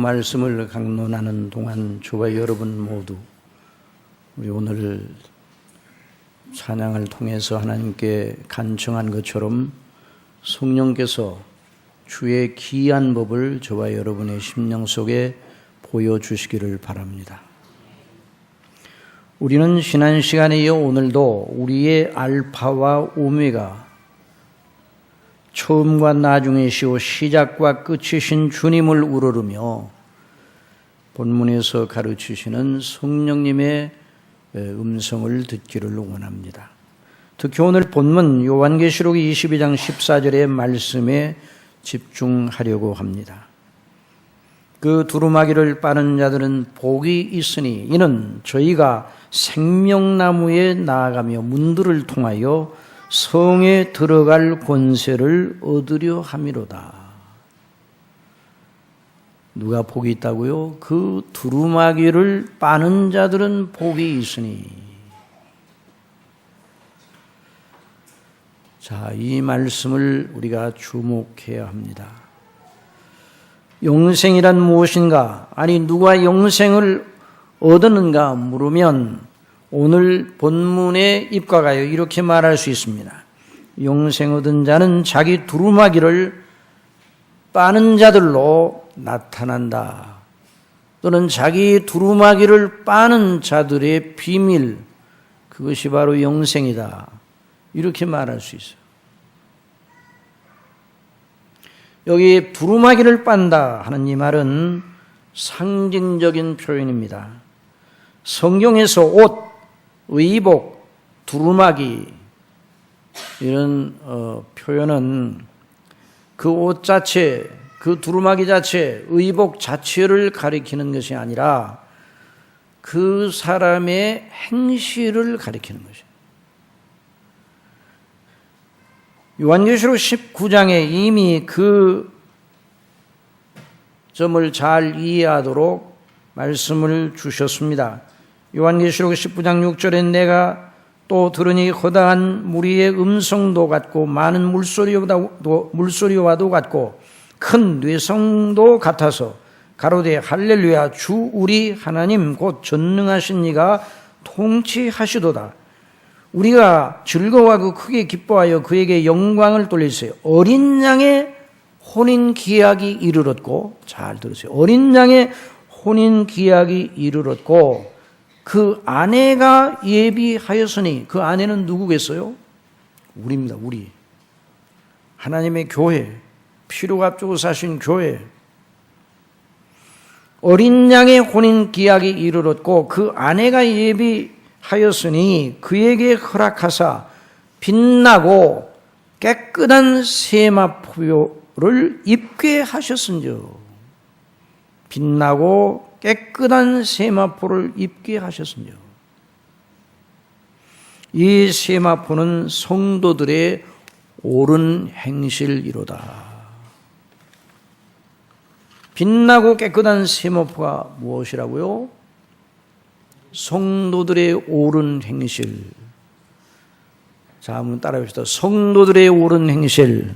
말씀을 강론하는 동안 저와 여러분 모두 우리 오늘 찬양을 통해서 하나님께 간청한 것처럼 성령께서 주의 기이한 법을 저와 여러분의 심령 속에 보여주시기를 바랍니다. 우리는 지난 시간에 이어 오늘도 우리의 알파와 오메가, 처음과 나중이시오 시작과 끝이신 주님을 우러르며 본문에서 가르치시는 성령님의 음성을 듣기를 원합니다. 특히 오늘 본문 요한계시록 22장 14절의 말씀에 집중하려고 합니다. 그 두루마기를 빠는 자들은 복이 있으니 이는 저희가 생명나무에 나아가며 문들을 통하여 성에 들어갈 권세를 얻으려 함이로다. 누가 복이 있다고요? 그 두루마기를 빠는 자들은 복이 있으니. 자, 이 말씀을 우리가 주목해야 합니다. 영생이란 무엇인가? 아니, 누가 영생을 얻었는가 물으면 오늘 본문의 입과가요 이렇게 말할 수 있습니다. 영생 얻은 자는 자기 두루마기를 빠는 자들로 나타난다. 또는 자기 두루마기를 빠는 자들의 비밀, 그것이 바로 영생이다. 이렇게 말할 수 있어요. 여기 두루마기를 빤다 하는 이 말은 상징적인 표현입니다. 성경에서 옷, 의복, 두루마기 이런 표현은 그 옷 자체, 그 두루마기 자체, 의복 자체를 가리키는 것이 아니라 그 사람의 행실을 가리키는 것이에요. 요한계시록 19장에 이미 그 점을 잘 이해하도록 말씀을 주셨습니다. 요한계시록 19장 6절에 내가 또 들으니 허다한 무리의 음성도 같고 많은 물소리와도 같고 큰 뇌성도 같아서 가로되 할렐루야 주 우리 하나님 곧 전능하신 이가 통치하시도다. 우리가 즐거워하고 크게 기뻐하여 그에게 영광을 돌리세요. 어린 양의 혼인 기약이 이르렀고, 잘 들으세요. 어린 양의 혼인 기약이 이르렀고 그 아내가 예비하였으니, 그 아내는 누구겠어요? 우리입니다. 우리 하나님의 교회, 피로 앞두고 사신 교회. 어린 양의 혼인 기약이 이르렀고 그 아내가 예비하였으니 그에게 허락하사 빛나고 깨끗한 세마포를 입게 하셨은즉, 빛나고 깨끗한 세마포를 입게 하셨습니다. 이 세마포는 성도들의 옳은 행실이로다. 빛나고 깨끗한 세마포가 무엇이라고요? 성도들의 옳은 행실. 자, 한번 따라해봅시다. 성도들의 옳은 행실.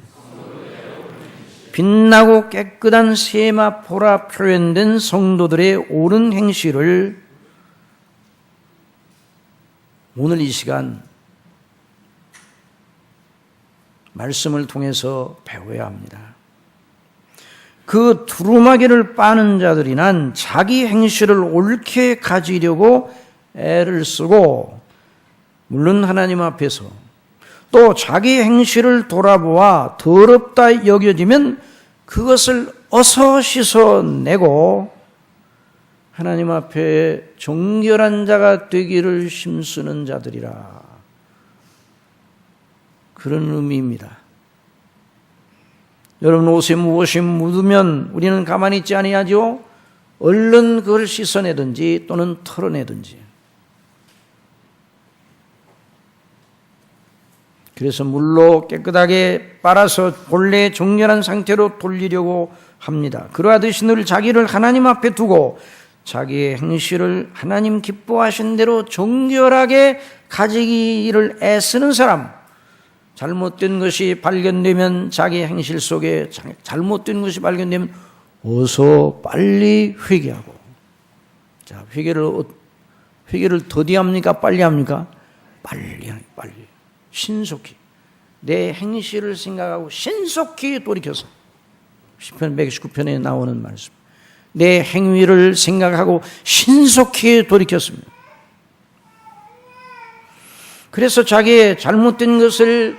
빛나고 깨끗한 세마포라 표현된 성도들의 옳은 행실을 오늘 이 시간 말씀을 통해서 배워야 합니다. 그 두루마기를 빠는 자들이란 자기 행실을 옳게 가지려고 애를 쓰고, 물론 하나님 앞에서 또 자기 행실을 돌아보아 더럽다 여겨지면 그것을 어서 씻어내고 하나님 앞에 정결한 자가 되기를 힘쓰는 자들이라. 그런 의미입니다. 여러분, 옷에 무엇이 묻으면 우리는 가만히 있지 아니하죠? 얼른 그걸 씻어내든지 또는 털어내든지. 그래서 물로 깨끗하게 빨아서 본래 정결한 상태로 돌리려고 합니다. 그러하듯이 늘 자기를 하나님 앞에 두고 자기의 행실을 하나님 기뻐하신 대로 정결하게 가지기를 애쓰는 사람, 잘못된 것이 발견되면 자기 행실 속에 잘못된 것이 발견되면 어서 빨리 회개하고. 자, 회개를 더디 합니까? 빨리 합니까? 빨리. 신속히. 내 행실을 생각하고 신속히 돌이켜서. 시편 119편에 나오는 말씀. 내 행위를 생각하고 신속히 돌이켰습니다. 그래서 자기의 잘못된 것을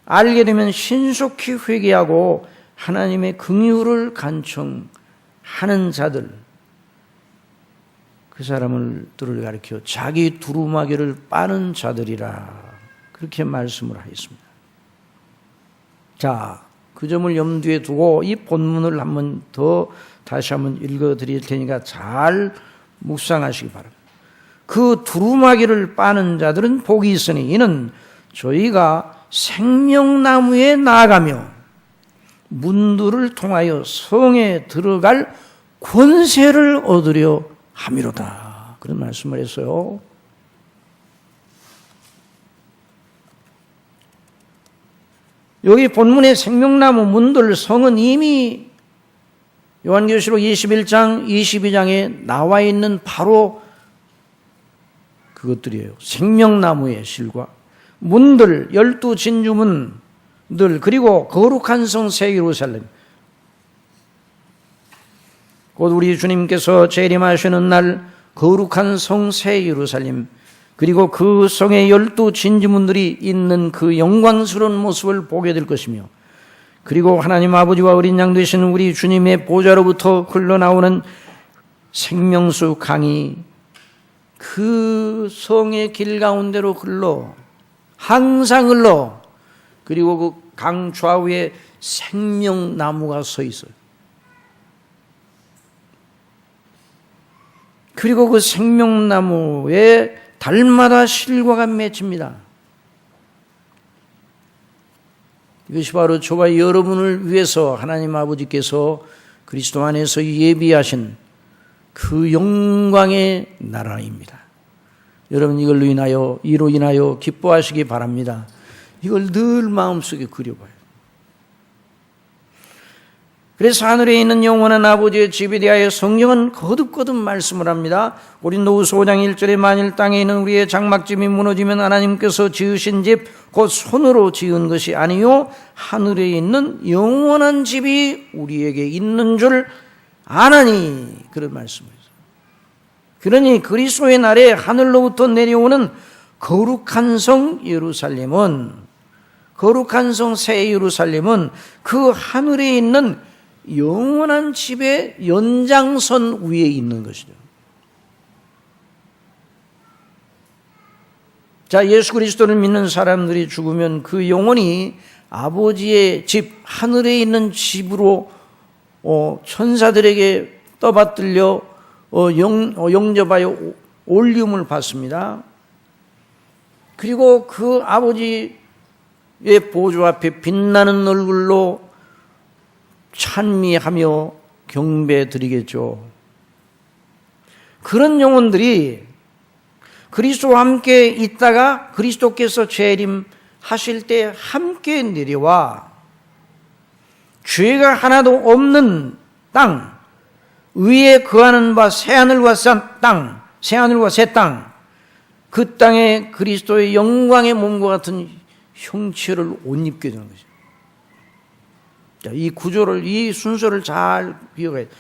알게 되면 신속히 회개하고 하나님의 긍휼을 간청하는 자들, 그 사람들을 가리켜 자기 두루마기를 빠는 자들이라 그렇게 말씀을 하였습니다. 자, 그 점을 염두에 두고 이 본문을 다시 한번 읽어드릴 테니까 잘 묵상하시기 바랍니다. 그 두루마기를 빠는 자들은 복이 있으니 이는 저희가 생명나무에 나아가며 문들을 통하여 성에 들어갈 권세를 얻으려 함이로다. 그런 말씀을 했어요. 여기 본문의 생명나무 문들 성은 이미 요한계시록 21장, 22장에 나와 있는 바로 그것들이에요. 생명나무의 실과 문들, 12진주문들, 그리고 거룩한 성 새 예루살렘. 곧 우리 주님께서 재림하시는 날 거룩한 성 새 예루살렘, 그리고 그 성의 12진주문들이 있는 그 영광스러운 모습을 보게 될 것이며, 그리고 하나님 아버지와 어린 양 되신 우리 주님의 보좌로부터 흘러나오는 생명수 강이 그 성의 길 가운데로 항상 흘러, 그리고 그 강 좌우에 생명나무가 서 있어요. 그리고 그 생명나무에 달마다 실과가 맺힙니다. 이것이 바로 저와 여러분을 위해서 하나님 아버지께서 그리스도 안에서 예비하신 그 영광의 나라입니다. 여러분 이로 인하여 기뻐하시기 바랍니다. 이걸 늘 마음속에 그려봐요. 그래서 하늘에 있는 영원한 아버지의 집에 대하여 성경은 거듭거듭 말씀을 합니다. 고린도후서 5장 1절에 만일 땅에 있는 우리의 장막집이 무너지면 하나님께서 지으신 집 곧 손으로 지은 것이 아니요 하늘에 있는 영원한 집이 우리에게 있는 줄 아나니, 그런 말씀이죠. 그러니 그리스도의 날에 하늘로부터 내려오는 거룩한 성 예루살렘은, 거룩한 성 새 예루살렘은 그 하늘에 있는 영원한 집의 연장선 위에 있는 것이죠. 자, 예수 그리스도를 믿는 사람들이 죽으면 그 영혼이 아버지의 집, 하늘에 있는 집으로 천사들에게 떠받들려 영접하여 올림을 받습니다. 그리고 그 아버지의 보좌 앞에 빛나는 얼굴로 찬미하며 경배드리겠죠. 그런 영혼들이 그리스도와 함께 있다가 그리스도께서 재림하실 때 함께 내려와 죄가 하나도 없는 땅 위에 거하는 바 새하늘과 새 땅, 그 땅에 그리스도의 영광의 몸과 같은 형체를 옷 입게 되는 거죠. 자, 이 구조를, 이 순서를 잘 기억해야 돼요.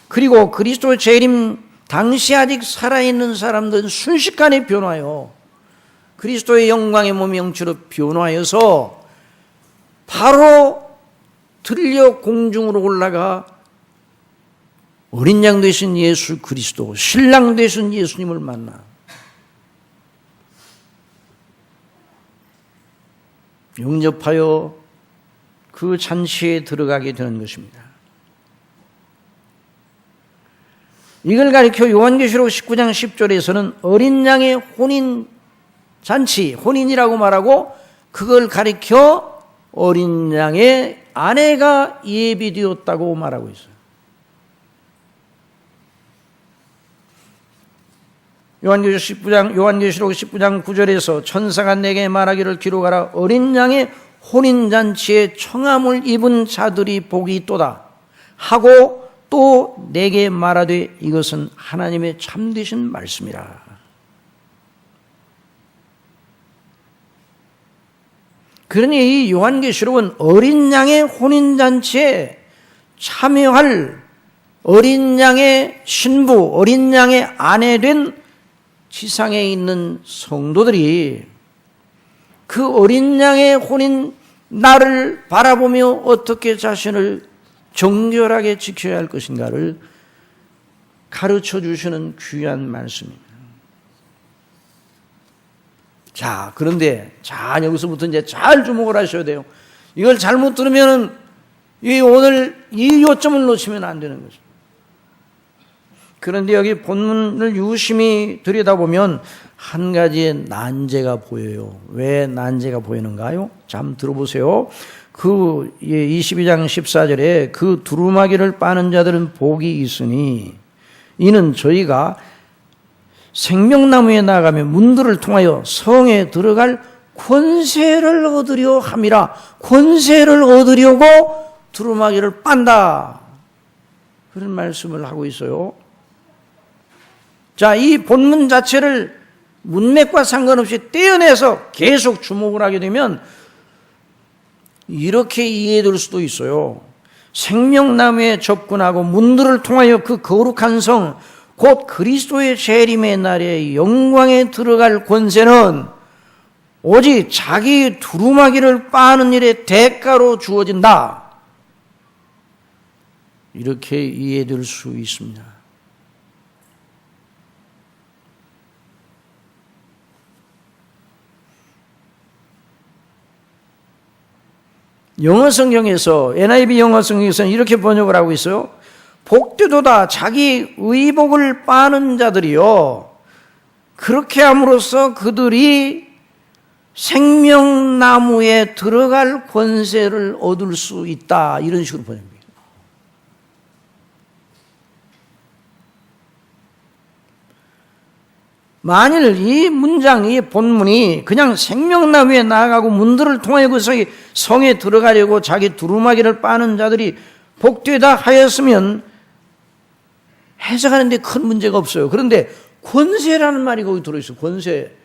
그리고 그리스도의 재림 당시 아직 살아있는 사람들은 순식간에 변화요. 그리스도의 영광의 몸의 형체로 변화해서 바로 들려 공중으로 올라가 어린 양 되신 예수 그리스도, 신랑 되신 예수님을 만나 영접하여 그 잔치에 들어가게 되는 것입니다. 이걸 가리켜 요한계시록 19장 10절에서는 어린 양의 혼인 잔치, 혼인이라고 말하고 그걸 가리켜 어린 양의 아내가 예비되었다고 말하고 있어요. 요한계시록 19장 9절에서 천사가 내게 말하기를 기록하라. 어린 양의 혼인잔치에 청함을 입은 자들이 복이 있도다 하고 또 내게 말하되 이것은 하나님의 참되신 말씀이라. 그러니 이 요한계시록은 어린 양의 혼인잔치에 참여할 어린 양의 신부, 어린 양의 아내 된 지상에 있는 성도들이 그 어린 양의 혼인 날을 바라보며 어떻게 자신을 정결하게 지켜야 할 것인가를 가르쳐 주시는 귀한 말씀입니다. 자, 그런데 여기서부터 이제 잘 주목을 하셔야 돼요. 이걸 잘못 들으면은 오늘 이 요점을 놓치면 안 되는 거죠. 그런데 여기 본문을 유심히 들여다보면 한 가지의 난제가 보여요. 왜 난제가 보이는가요? 자, 한번 들어보세요. 22장 14절에 그 두루마기를 빠는 자들은 복이 있으니 이는 저희가 생명나무에 나가며 문들을 통하여 성에 들어갈 권세를 얻으려 함이라. 권세를 얻으려고 두루마기를 빤다. 그런 말씀을 하고 있어요. 자, 이 본문 자체를 문맥과 상관없이 떼어내서 계속 주목을 하게 되면 이렇게 이해될 수도 있어요. 생명나무에 접근하고 문들을 통하여 그 거룩한 성, 곧 그리스도의 재림의 날에 영광에 들어갈 권세는 오직 자기 두루마기를 빠는 일의 대가로 주어진다. 이렇게 이해될 수 있습니다. 영어 성경에서, NIV 영어 성경에서는 이렇게 번역을 하고 있어요. 복되도다 자기 의복을 빠는 자들이요, 그렇게 함으로써 그들이 생명나무에 들어갈 권세를 얻을 수 있다. 이런 식으로 번역합니다. 만일 이 문장, 이 본문이 그냥 생명나무에 나아가고 문들을 통하여 그 성에 들어가려고 자기 두루마기를 빠는 자들이 복되다 하였으면 해석하는데 큰 문제가 없어요. 그런데 권세라는 말이 거기 들어있어요. 권세.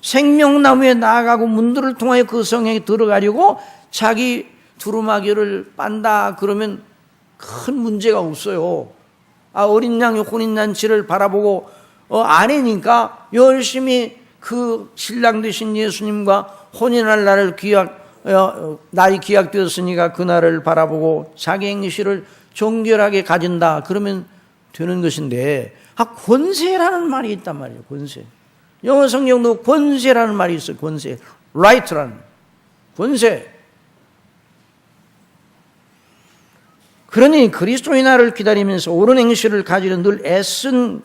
생명나무에 나아가고 문들을 통하여 그 성에 들어가려고 자기 두루마기를 빤다 그러면 큰 문제가 없어요. 어린 양의 혼인잔치를 바라보고 아내니까 열심히 그 신랑 되신 예수님과 혼인할 날을 날이 기약되었으니까 그날을 바라보고 자기 행실을 정결하게 가진다 그러면 되는 것인데, 권세라는 말이 있단 말이에요. 권세. 영어 성경도 권세라는 말이 있어요. 권세. right라는 권세. 그러니 그리스도의 날을 기다리면서 옳은 행실을 가지는 늘 애쓴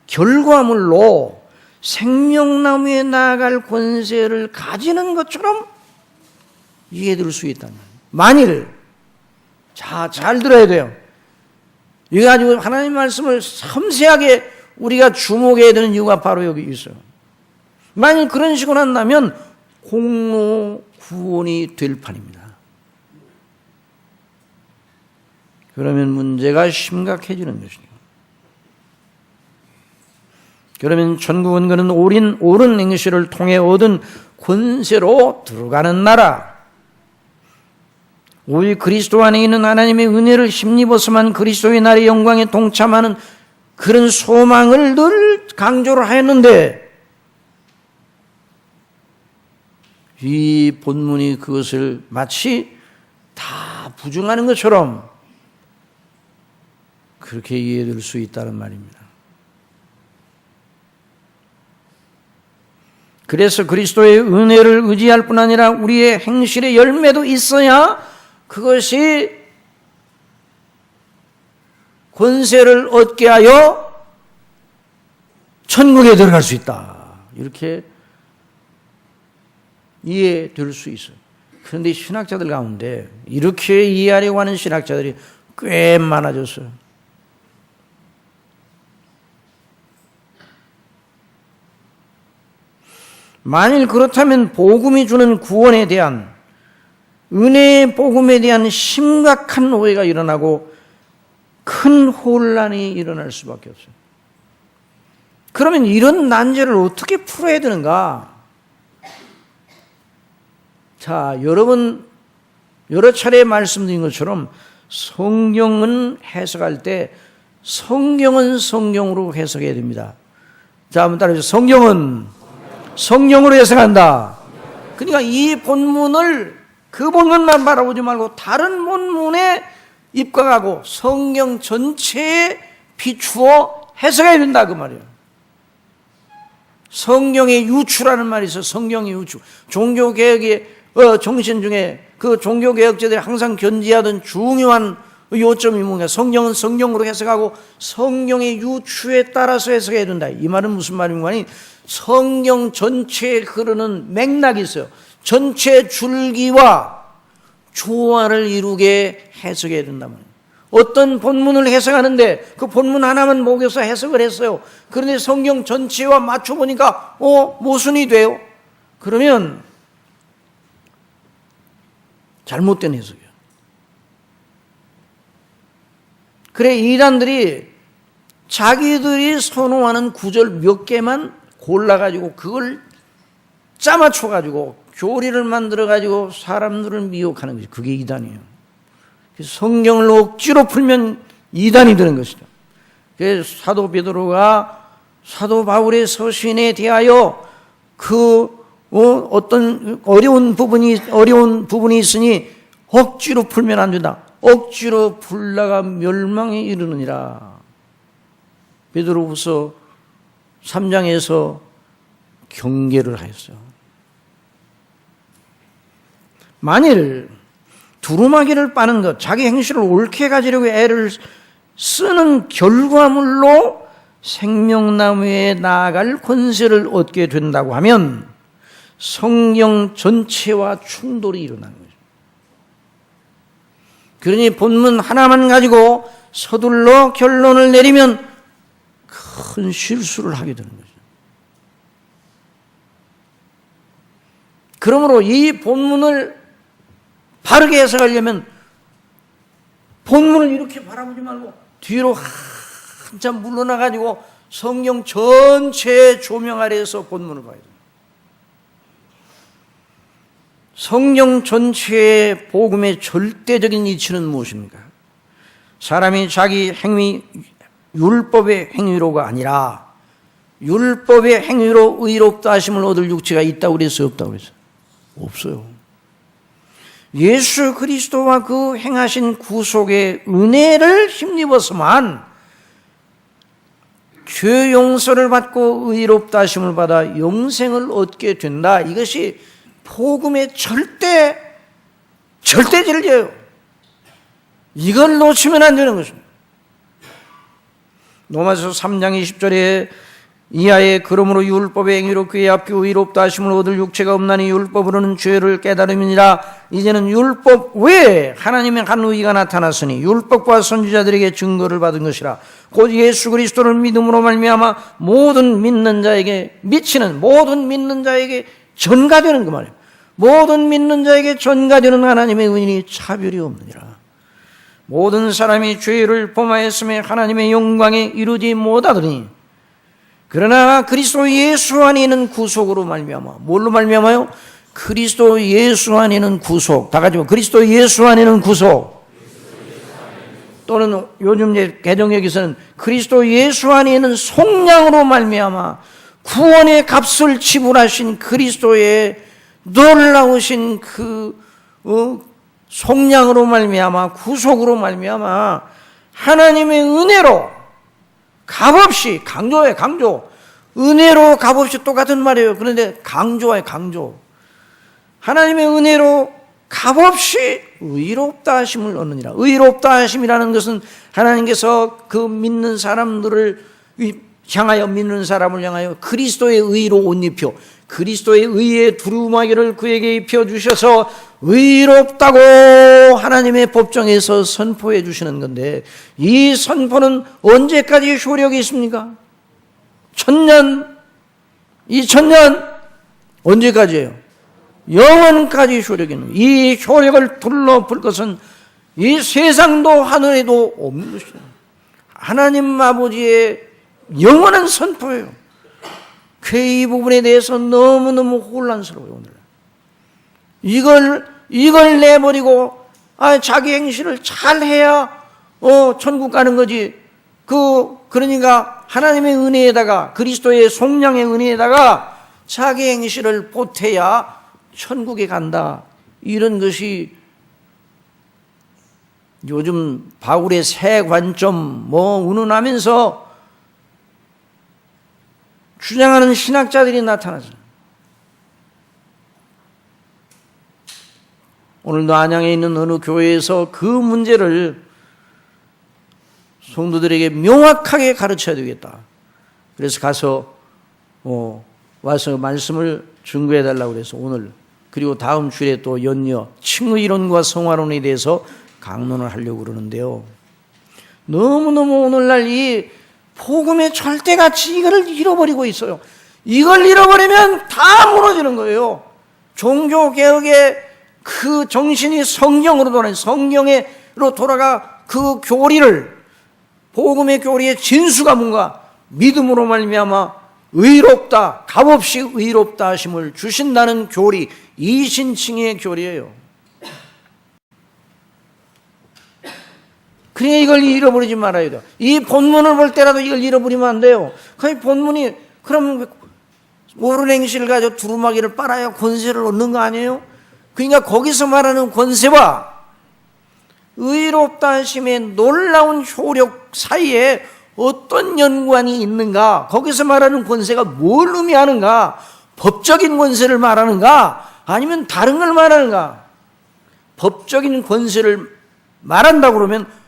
결과물로 생명나무에 나아갈 권세를 가지는 것처럼 이해될 수 있다는 거예요. 만일, 잘 들어야 돼요. 이거 가지고 하나님 말씀을 섬세하게 우리가 주목해야 되는 이유가 바로 여기 있어요. 만일 그런 식으로 한다면 공로 구원이 될 판입니다. 그러면 문제가 심각해지는 것이죠. 그러면 천국은 그는 옳은 행실을 통해 얻은 권세로 들어가는 나라, 오직 그리스도 안에 있는 하나님의 은혜를 힘입어서만 그리스도의 날의 영광에 동참하는 그런 소망을 늘 강조를 하였는데, 이 본문이 그것을 마치 다 부정하는 것처럼 그렇게 이해될 수 있다는 말입니다. 그래서 그리스도의 은혜를 의지할 뿐 아니라 우리의 행실의 열매도 있어야 그것이 권세를 얻게 하여 천국에 들어갈 수 있다. 이렇게 이해될 수 있어요. 그런데 신학자들 가운데 이렇게 이해하려고 하는 신학자들이 꽤 많아졌어요. 만일 그렇다면 복음이 주는 구원에 대한, 은혜의 복음에 대한 심각한 오해가 일어나고 큰 혼란이 일어날 수밖에 없어요. 그러면 이런 난제를 어떻게 풀어야 되는가? 자, 여러분 여러 차례 말씀드린 것처럼 성경은 해석할 때 성경은 성경으로 해석해야 됩니다. 자, 한번 따라해주세요. 성경은 성경으로 해석한다. 그러니까 이 본문을 그 본문만 바라보지 말고 다른 본문에 입각하고 성경 전체에 비추어 해석해야 된다 그 말이에요. 성경의 유추라는 말이 있어요. 성경의 유추. 종교개혁의 정신 중에 그 종교개혁자들이 항상 견지하던 중요한 요점이 뭔가 성경은 성경으로 해석하고 성경의 유추에 따라서 해석해야 된다. 이 말은 무슨 말인가 하니 성경 전체에 흐르는 맥락이 있어요. 전체 줄기와 조화를 이루게 해석해야 된단 말이에요. 어떤 본문을 해석하는데 그 본문 하나만 목에서 해석을 했어요. 그런데 성경 전체와 맞춰보니까 모순이 돼요. 그러면 잘못된 해석이에요. 그래, 이단들이 자기들이 선호하는 구절 몇 개만 골라가지고 그걸 짜맞춰가지고 교리를 만들어가지고 사람들을 미혹하는 거죠. 그게 이단이에요. 성경을 억지로 풀면 이단이 되는 것이죠. 그래서 사도 베드로가 사도 바울의 서신에 대하여 어떤 어려운 부분이 있으니 억지로 풀면 안 된다. 억지로 풀다가 멸망에 이르느니라. 베드로후서 3장에서 경계를 하였어요. 만일 두루마기를 빠는 것, 자기 행실을 옳게 가지려고 애를 쓰는 결과물로 생명나무에 나아갈 권세를 얻게 된다고 하면 성경 전체와 충돌이 일어나는 거죠. 그러니 본문 하나만 가지고 서둘러 결론을 내리면 큰 실수를 하게 되는 거죠. 그러므로 이 본문을 바르게 해석하려면 본문을 이렇게 바라보지 말고 뒤로 한참 물러나가지고 성경 전체의 조명 아래에서 본문을 봐야 돼요. 성경 전체의 복음의 절대적인 이치는 무엇입니까? 사람이 자기 행위, 율법의 행위로가 아니라 율법의 행위로 의롭다 하심을 얻을 육체가 있다고 그랬어요? 없다고 그랬어요? 없어요. 예수 그리스도와 그 행하신 구속의 은혜를 힘입어서만 죄 용서를 받고 의롭다 하심을 받아 영생을 얻게 된다. 이것이 복음의 절대 진리예요. 이걸 놓치면 안 되는 것입니다. 로마서 3장 20절에 이하에 그러므로 율법의 행위로 그의 앞에 의롭다 하심을 얻을 육체가 없나니 율법으로는 죄를 깨달음이니라. 이제는 율법 외에 하나님의 한 의가 나타났으니 율법과 선지자들에게 증거를 받은 것이라. 곧 예수 그리스도를 믿음으로 말미암아 모든 믿는 자에게 전가되는 그 말이에요. 모든 믿는 자에게 전가되는 하나님의 의인이 차별이 없느니라. 모든 사람이 죄를 범하였음에 하나님의 영광에 이르지 못하더니 그러나 그리스도 예수 안에 있는 구속으로 말미암아. 뭘로 말미암아요? 그리스도 예수 안에 있는 구속. 다 같이 그리스도 예수 안에 있는 구속. 또는 요즘 개정역에서는 그리스도 예수 안에 있는 속량으로 말미암아 구원의 값을 지불하신 그리스도의 놀라우신 속량으로 말미암아 구속으로 말미암아 하나님의 은혜로 값없이 강조 은혜로 값없이 똑같은 말이에요. 그런데 강조해 강조. 하나님의 은혜로 값없이 의롭다 하심을 얻느니라. 의롭다 하심이라는 것은 하나님께서 그 믿는 사람들을 향하여 믿는 사람을 향하여 그리스도의 의로 옷 입혀 그리스도의 의의 두루마기를 그에게 입혀주셔서 의롭다고 하나님의 법정에서 선포해 주시는 건데 이 선포는 언제까지 효력이 있습니까? 1000년? 2000년? 언제까지예요? 영원까지 효력이 있는 이 효력을 둘러볼 것은 이 세상도 하늘에도 없는 것이에요. 하나님 아버지의 영원한 선포예요. 이 부분에 대해서 너무너무 혼란스러워요, 오늘. 이걸 내버리고, 자기 행실을 잘 해야, 천국 가는 거지. 그러니까 하나님의 은혜에다가, 그리스도의 속량의 은혜에다가 자기 행실을 보태야 천국에 간다. 이런 것이 요즘 바울의 새 관점, 운운하면서 주장하는 신학자들이 나타나죠. 오늘도 안양에 있는 어느 교회에서 그 문제를 성도들에게 명확하게 가르쳐야 되겠다. 그래서 가서 와서 말씀을 증거해 달라고 그래서 오늘 그리고 다음 주에 또 연이어 칭의론과 성화론에 대해서 강론을 하려고 그러는데요. 너무너무 오늘날 이 복음의 절대가치 이거를 잃어버리고 있어요. 이걸 잃어버리면 다 무너지는 거예요. 종교개혁의 그 정신이 성경으로 돌아가는, 성경으로 돌아가 그 교리를, 복음의 교리의 진수가 뭔가 믿음으로 말미암아 의롭다, 값없이 의롭다 하심을 주신다는 교리, 이신칭의 교리예요. 그러니까 이걸 잃어버리지 말아야 돼요. 이 본문을 볼 때라도 이걸 잃어버리면 안 돼요. 그 본문이 그럼 옳은 행실을 가지고 두루마기를 빨아야 권세를 얻는 거 아니에요? 그러니까 거기서 말하는 권세와 의롭다 하심의 놀라운 효력 사이에 어떤 연관이 있는가? 거기서 말하는 권세가 뭘 의미하는가? 법적인 권세를 말하는가? 아니면 다른 걸 말하는가? 법적인 권세를 말한다고 그러면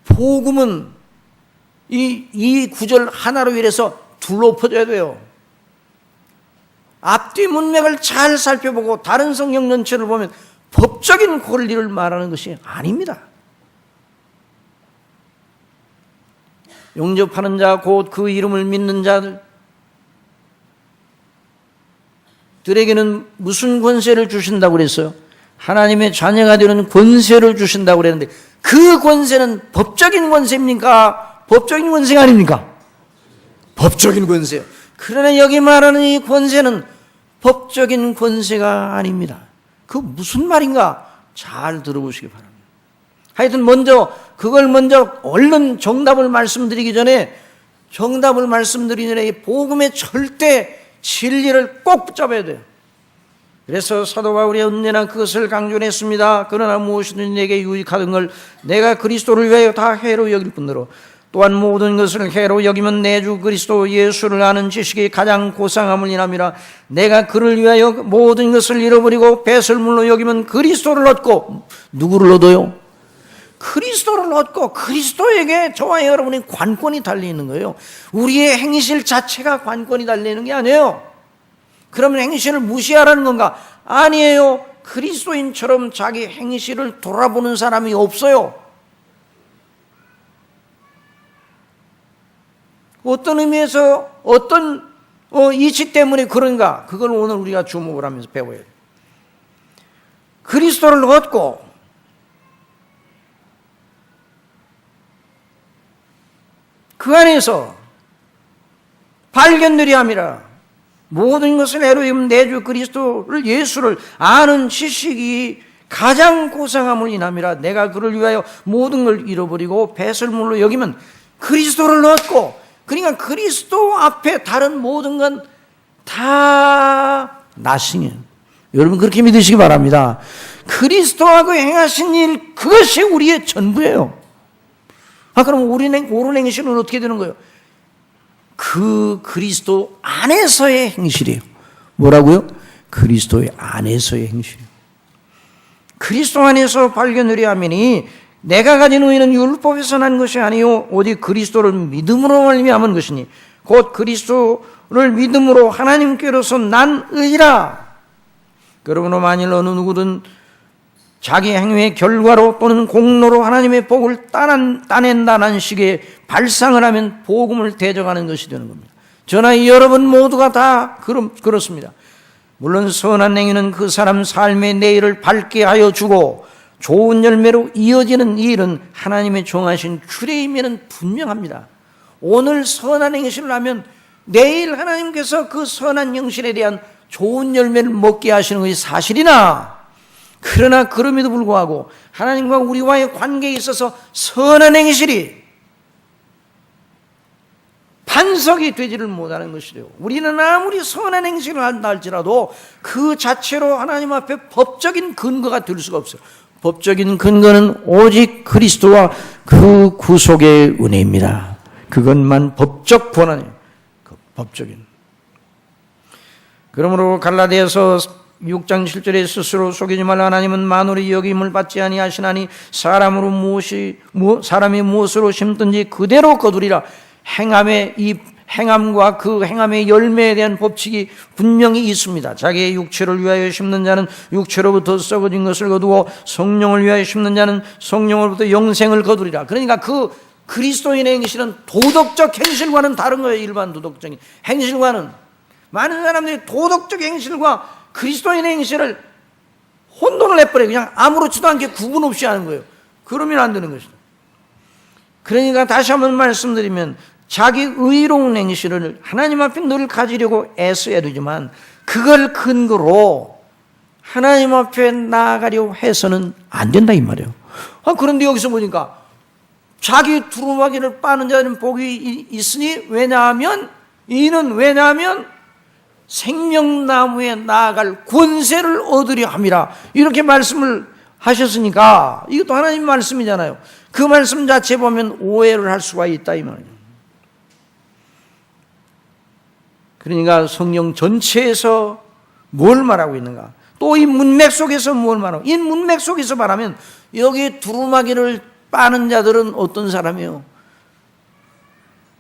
복음은 이 구절 하나로 인해서 둘러엎어져야 돼요. 앞뒤 문맥을 잘 살펴보고 다른 성경 전체를 보면 법적인 권리를 말하는 것이 아닙니다. 용접하는 자, 곧 그 이름을 믿는 자들에게는 무슨 권세를 주신다고 그랬어요? 하나님의 자녀가 되는 권세를 주신다고 그랬는데 그 권세는 법적인 권세입니까? 법적인 권세가 아닙니까? 법적인 권세요. 그러나 여기 말하는 이 권세는 법적인 권세가 아닙니다. 그 무슨 말인가? 잘 들어보시기 바랍니다. 하여튼 그걸 먼저 얼른 정답을 말씀드리기 전에 이 복음의 절대 진리를 꼭 붙잡아야 돼요. 그래서 사도 바울이 언제나 그것을 강조했습니다. 그러나 무엇이든 내게 유익하던 걸 내가 그리스도를 위하여 다 해로 여길 뿐더러 또한 모든 것을 해로 여기면 내 주 그리스도 예수를 아는 지식이 가장 고상함을 인함이라. 내가 그를 위하여 모든 것을 잃어버리고 배설물로 여기면 그리스도를 얻고, 누구를 얻어요? 그리스도를 얻고, 그리스도에게 저와 여러분의 관건이 달려있는 거예요. 우리의 행실 자체가 관건이 달려있는 게 아니에요. 그러면 행실을 무시하라는 건가? 아니에요. 그리스도인처럼 자기 행실을 돌아보는 사람이 없어요. 어떤 의미에서 어떤 이치 때문에 그런가? 그걸 오늘 우리가 주목을 하면서 배워야 돼요. 그리스도를 얻고 그 안에서 발견들이 함이라. 모든 것을 애로 여기면 내 주 그리스도를 예수를 아는 지식이 가장 고상함을 인함이라. 내가 그를 위하여 모든 걸 잃어버리고 배설물로 여기면 그리스도를 얻고, 그러니까 그리스도 앞에 다른 모든 건 다 나싱이에요. 여러분 그렇게 믿으시기 바랍니다. 그리스도하고 행하신 일, 그것이 우리의 전부예요. 그럼 옳은 행실은 어떻게 되는 거예요? 그 그리스도 안에서의 행실이에요. 뭐라고요? 그리스도의 안에서의 행실이에요. 그리스도 안에서 발견을 하면이 내가 가진 의는 율법에서 난 것이 아니요 오직 그리스도를 믿음으로 말미암은 것이니 곧 그리스도를 믿음으로 하나님께로서 난 의라. 그러므로 만일 어느 누구든 자기 행위의 결과로 또는 공로로 하나님의 복을 따낸다는 식의 발상을 하면 복음을 대적하는 것이 되는 겁니다. 저나 여러분 모두가 다 그렇습니다. 물론 선한 행위는 그 사람 삶의 내일을 밝게 하여 주고 좋은 열매로 이어지는 이 일은 하나님의 정하신 규례임에는 분명합니다. 오늘 선한 행실을 하면 내일 하나님께서 그 선한 행실에 대한 좋은 열매를 먹게 하시는 것이 사실이나, 그러나 그럼에도 불구하고 하나님과 우리와의 관계에 있어서 선한 행실이 반석이 되지를 못하는 것이래요. 우리는 아무리 선한 행실을 한다 할지라도 그 자체로 하나님 앞에 법적인 근거가 될 수가 없어요. 법적인 근거는 오직 그리스도와 그 구속의 은혜입니다. 그것만 법적 권한이에요. 그 법적인. 그러므로 갈라디아서 6장 7절에 스스로 속이지 말라. 하나님은 만물이 여김을 받지 아니하시나니 사람이 무엇으로 심든지 그대로 거두리라. 행함과 그 행함의 열매에 대한 법칙이 분명히 있습니다. 자기의 육체를 위하여 심는 자는 육체로부터 썩어진 것을 거두고 성령을 위하여 심는 자는 성령으로부터 영생을 거두리라. 그러니까 그 그리스도인의 행실은 도덕적 행실과는 다른 거예요. 일반 도덕적인 행실과는. 많은 사람들이 도덕적 행실과 그리스도인의 행실을 혼돈을 해버려요. 그냥 아무렇지도 않게 구분 없이 하는 거예요. 그러면 안 되는 것이다. 그러니까 다시 한번 말씀드리면 자기 의로운 행실을 하나님 앞에 늘 가지려고 애써야 되지만 그걸 근거로 하나님 앞에 나아가려고 해서는 안 된다 이 말이에요. 그런데 여기서 보니까 자기 두루마기를 빠는 자는 복이 있으니 왜냐하면 생명나무에 나아갈 권세를 얻으려 함이라, 이렇게 말씀을 하셨으니까 이것도 하나님 말씀이잖아요. 그 말씀 자체 보면 오해를 할 수가 있다 이 말이에요. 그러니까 성경 전체에서 뭘 말하고 있는가, 또 이 문맥 속에서 뭘 말하고, 이 문맥 속에서 말하면 여기 두루마기를 빠는 자들은 어떤 사람이에요?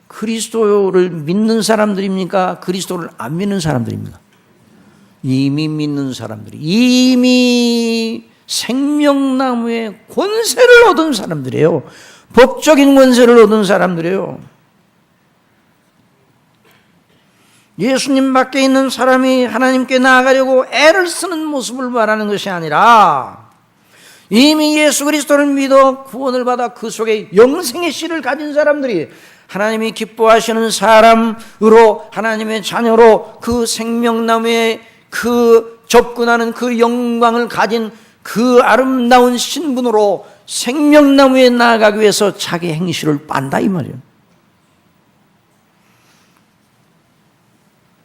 그리스도를 믿는 사람들입니까? 그리스도를 안 믿는 사람들입니까? 이미 믿는 사람들이, 이미 생명나무의 권세를 얻은 사람들이에요. 법적인 권세를 얻은 사람들이에요. 예수님 밖에 있는 사람이 하나님께 나아가려고 애를 쓰는 모습을 말하는 것이 아니라 이미 예수 그리스도를 믿어 구원을 받아 그 속에 영생의 씨를 가진 사람들이 하나님이 기뻐하시는 사람으로, 하나님의 자녀로 그 생명나무에 그 접근하는 그 영광을 가진 그 아름다운 신분으로 생명나무에 나아가기 위해서 자기 행실을 빤다 이 말이에요.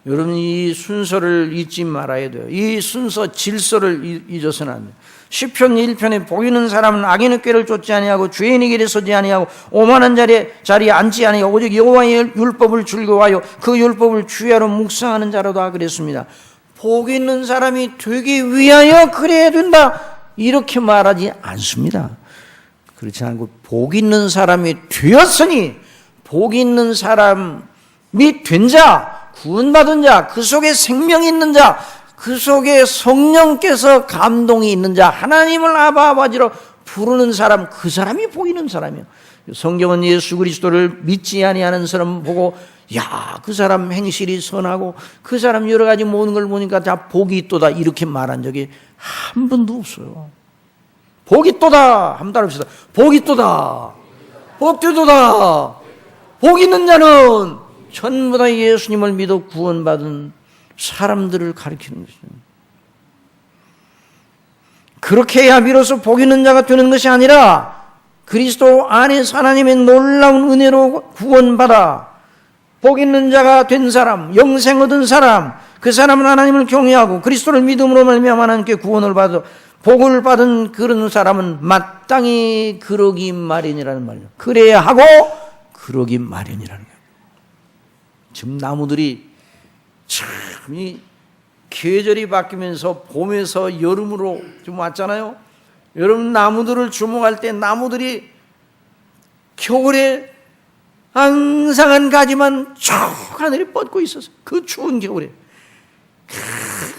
여러분, 이 순서를 잊지 말아야 돼요. 이 순서 질서를 잊어서는 안 돼요. 시편 1편에 복 있는 사람은 악인의 꾀를 쫓지 아니하고 죄인의 길에 서지 아니하고 오만한 자리에 앉지 아니하고 오직 여호와의 율법을 즐거워하여 그 율법을 주야로 묵상하는 자로다 그랬습니다. 복 있는 사람이 되기 위하여 그래야 된다 이렇게 말하지 않습니다. 그렇지 않고 복 있는 사람이 되었으니, 복 있는 사람이 된 자, 구원받은 자, 그 속에 생명이 있는 자, 그 속에 성령께서 감동이 있는 자, 하나님을 아바 아버지로 부르는 사람, 그 사람이 복 있는 사람이에요. 성경은 예수 그리스도를 믿지 아니하는 사람 보고 야, 그 사람 행실이 선하고 그 사람 여러 가지 모든 걸 보니까 다 복이 있도다 이렇게 말한 적이 한 번도 없어요. 복이 있도다 한번 따라합시다. 복이 있도다, 복이 있도다. 복 있는 자는 전부 다 예수님을 믿어 구원받은 사람들을 가리키는 것이죠. 그렇게 해야 비로소 복 있는 자가 되는 것이 아니라 그리스도 안에서 하나님의 놀라운 은혜로 구원받아 복 있는 자가 된 사람, 영생 얻은 사람, 그 사람은 하나님을 경외하고 그리스도를 믿음으로 말미암아 하나님께 구원을 받아 복을 받은 그런 사람은 마땅히 그러기 마련이라는 말이에요. 그래야 하고 그러기 마련이라는 거예요. 지금 나무들이 참 이 계절이 바뀌면서 봄에서 여름으로 좀 왔잖아요. 여러분, 나무들을 주목할 때 나무들이 겨울에 앙상한 가지만 쭉 하늘에 뻗고 있었어요. 그 추운 겨울에.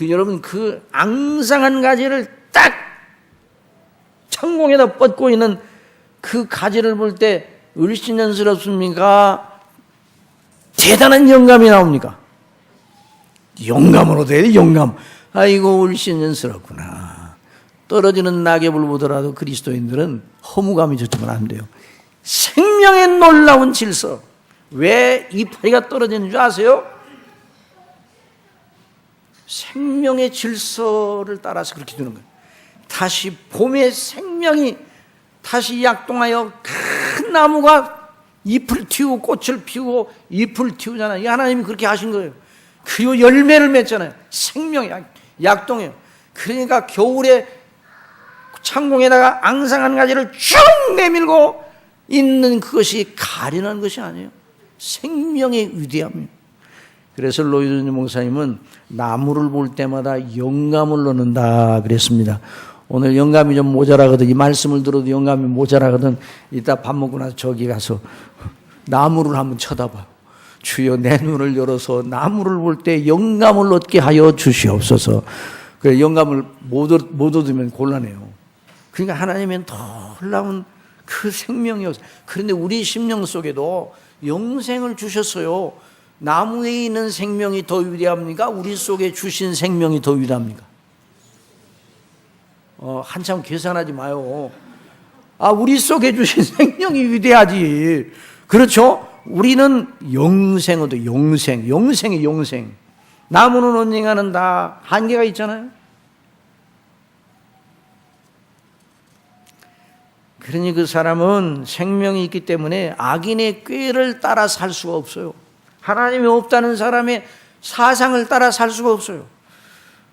여러분, 그 앙상한 가지를 딱 창공에다 뻗고 있는 그 가지를 볼 때 을씨년스럽습니까? 대단한 영감이 나옵니까? 영감으로 돼야 돼, 영감. 아이고, 을씨년스럽구나. 떨어지는 낙엽을 보더라도 그리스도인들은 허무감이 젖으면 안 돼요. 생명의 놀라운 질서. 왜 이파리가 떨어지는 줄 아세요? 생명의 질서를 따라서 그렇게 되는 거예요. 다시 봄의 생명이 다시 약동하여 큰 나무가 잎을 틔우고 꽃을 피우고 잎을 틔우잖아요. 하나님이 그렇게 하신 거예요. 그리고 열매를 맺잖아요. 생명이 약동해요. 그러니까 겨울에 창공에다가 앙상한 가지를 쭉 내밀고 있는 그것이 가련한 것이 아니에요. 생명의 위대함이에요. 그래서 로이드 목사님은 나무를 볼 때마다 영감을 얻는다 그랬습니다. 오늘 영감이 좀 모자라거든. 이 말씀을 들어도 영감이 모자라거든. 이따 밥 먹고 나서 저기 가서 나무를 한번 쳐다봐요. 주여 내 눈을 열어서 나무를 볼 때 영감을 얻게 하여 주시옵소서. 그 영감을 못 얻으면 곤란해요. 그러니까 하나님은 놀라운 그 생명이었어요. 그런데 우리 심령 속에도 영생을 주셨어요. 나무에 있는 생명이 더 위대합니까? 우리 속에 주신 생명이 더 위대합니까? 한참 계산하지 마요. 우리 속에 주신 생명이 위대하지. 그렇죠? 우리는 영생어도 영생이 영생. 나무는 언젠가는 다 한계가 있잖아요. 그러니 그 사람은 생명이 있기 때문에 악인의 꾀를 따라 살 수가 없어요. 하나님이 없다는 사람의 사상을 따라 살 수가 없어요.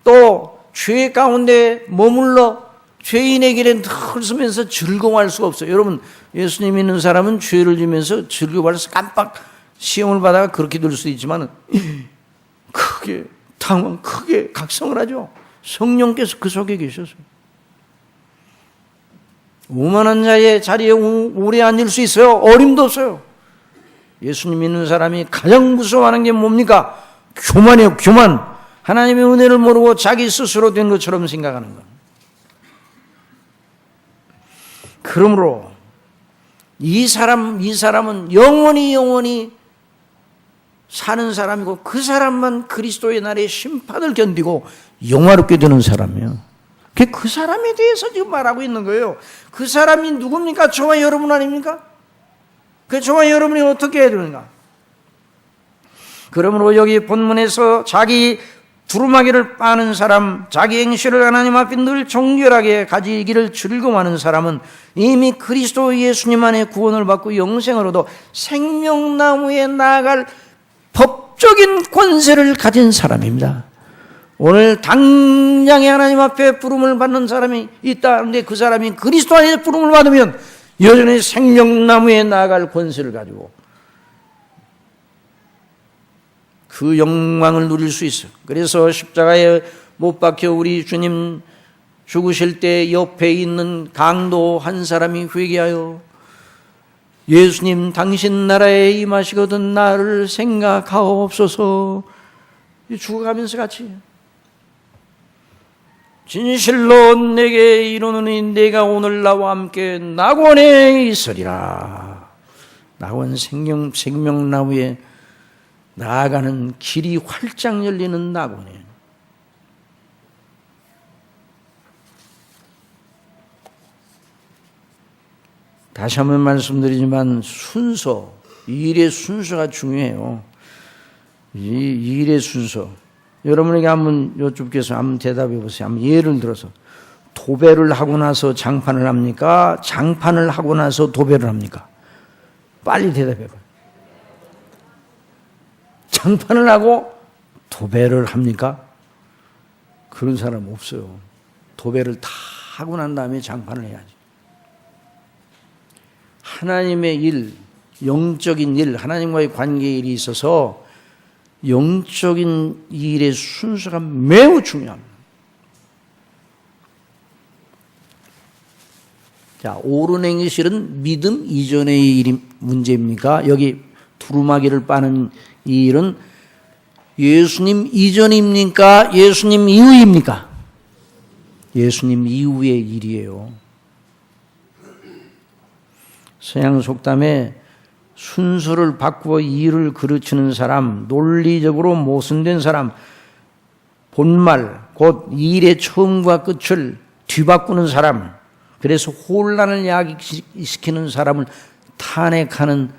또 죄 가운데 머물러 죄인의 길에 늘 서면서 즐거워할 수가 없어요. 여러분, 예수님 믿는 사람은 죄를 지면서 즐거워해서 깜빡 시험을 받아가 그렇게 될 수도 있지만 크게 크게 각성을 하죠. 성령께서 그 속에 계셔서 오만한 자의 자리에 오래 앉을 수 있어요? 어림도 없어요. 예수님 믿는 사람이 가장 무서워하는 게 뭡니까? 교만이에요. 교만. 하나님의 은혜를 모르고 자기 스스로 된 것처럼 생각하는 것. 그러므로 이 사람은 영원히 사는 사람이고 그 사람만 그리스도의 날의 심판을 견디고 영화롭게 되는 사람이에요. 그 사람에 대해서 지금 말하고 있는 거예요. 그 사람이 누굽니까? 저와 여러분 아닙니까? 저와 여러분이 어떻게 해야 되는가? 그러므로 여기 본문에서 자기 두루마기를 빠는 사람, 자기 행실을 하나님 앞에 늘 정결하게 가지기를 즐거워하는 사람은 이미 그리스도 예수님 안에 구원을 받고 영생을 얻어 생명나무에 나아갈 법적인 권세를 가진 사람입니다. 오늘 당장에 하나님 앞에 부름을 받는 사람이 있다는데 그 사람이 그리스도 안에 부름을 받으면 여전히 생명나무에 나아갈 권세를 가지고 그 영광을 누릴 수 있어요. 그래서 십자가에 못 박혀 우리 주님 죽으실 때 옆에 있는 강도 한 사람이 회개하여 예수님 당신 나라에 임하시거든 나를 생각하옵소서. 죽어가면서 같이 진실로 내게 이르노니 내가 오늘 나와 함께 낙원에 있으리라. 낙원 생명나무에 나아가는 길이 활짝 열리는 낙원에 다시 한번 말씀드리지만 순서, 일의 순서가 중요해요. 이 일의 순서. 여러분에게 한번 여쭙겠어요. 한번 대답해 보세요. 한번 예를 들어서 도배를 하고 나서 장판을 합니까? 장판을 하고 나서 도배를 합니까? 빨리 대답해 봐요. 장판을 하고 도배를 합니까? 그런 사람 없어요. 도배를 다 하고 난 다음에 장판을 해야지. 하나님의 일, 영적인 일, 하나님과의 관계의 일이 있어서 영적인 일의 순서가 매우 중요합니다. 자, 옳은 행실은 믿음 이전의 일이 문제입니까? 여기 두루마기를 빠는 이 일은 예수님 이전입니까? 예수님 이후입니까? 예수님 이후의 일이에요. 서양 속담에 순서를 바꾸어 일을 그르치는 사람, 논리적으로 모순된 사람, 본말, 곧 일의 처음과 끝을 뒤바꾸는 사람, 그래서 혼란을 야기시키는 사람을 탄핵하는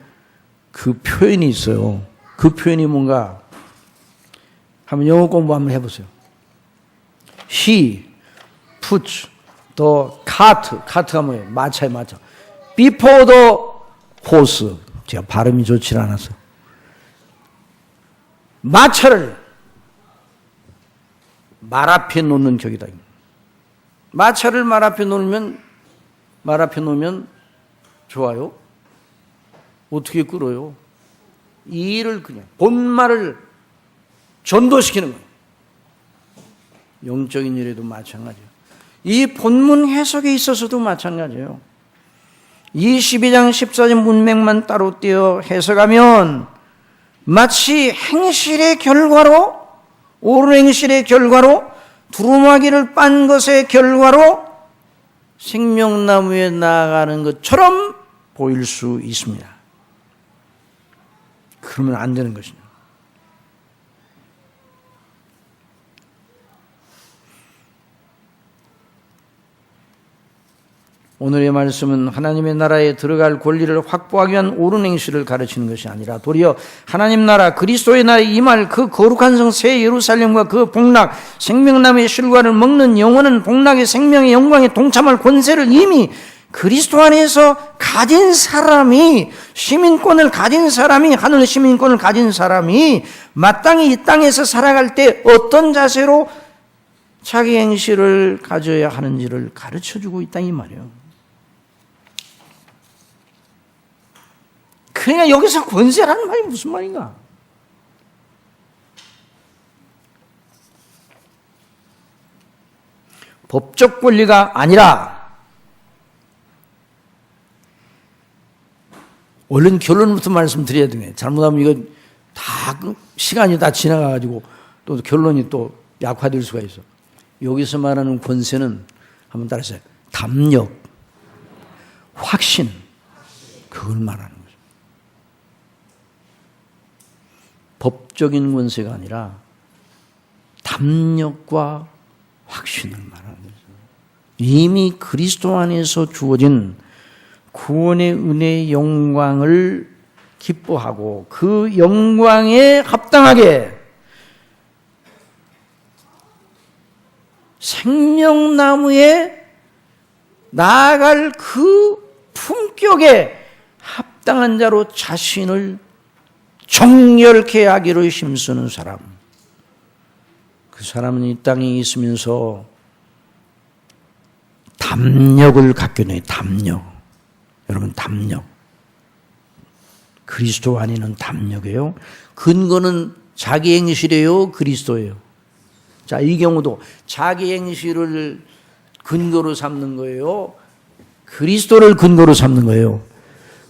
그 표현이 있어요. 그 표현이 뭔가? 한번 영어 공부 한번 해보세요. He puts the cart가 뭐예요? 마차에 마차. Before the horse. 제가 발음이 좋지 않아서. 마차를 말 앞에 놓는 격이다. 마차를 말 앞에 놓으면 좋아요? 어떻게 끌어요? 이 일을 그냥 본말을 전도시키는 거예요. 영적인 일에도 마찬가지예요. 이 본문 해석에 있어서도 마찬가지예요. 22장 14절 문맥만 따로 떼어 해석하면 마치 행실의 결과로, 옳은 행실의 결과로, 두루마기를 빤 것의 결과로 생명나무에 나아가는 것처럼 보일 수 있습니다. 그러면 안 되는 것입니다. 오늘의 말씀은 하나님의 나라에 들어갈 권리를 확보하기 위한 옳은 행실을 가르치는 것이 아니라 도리어 하나님 나라, 그리스도의 나라에 임할 그 거룩한 성 새 예루살렘과 그 복락, 생명나무의 실과를 먹는 영원한 복락의 생명의 영광에 동참할 권세를 이미 그리스도 안에서 가진 사람이, 시민권을 가진 사람이, 하늘 시민권을 가진 사람이 마땅히 이 땅에서 살아갈 때 어떤 자세로 자기 행실을 가져야 하는지를 가르쳐주고 있다 이 말이에요. 그러니까 여기서 권세라는 말이 무슨 말인가? 법적 권리가 아니라, 얼른 결론부터 말씀드려야 되네. 잘못하면 이거 다 시간이 다 지나가가지고 또 결론이 또 약화될 수가 있어. 여기서 말하는 권세는 한번 따라하세요. 담력, 확신, 그걸 말하는 거죠. 법적인 권세가 아니라 담력과 확신을 말하는 거죠. 이미 그리스도 안에서 주어진 구원의 은혜의 영광을 기뻐하고 그 영광에 합당하게 생명나무에 나아갈 그 품격에 합당한 자로 자신을 정결케 하기로 힘쓰는 사람, 그 사람은 이 땅에 있으면서 담력을 갖게 돼요. 담력. 여러분, 담력. 그리스도 안에는 담력이에요. 근거는 자기 행실이에요, 그리스도예요. 자, 이 경우도 자기 행실을 근거로 삼는 거예요, 그리스도를 근거로 삼는 거예요.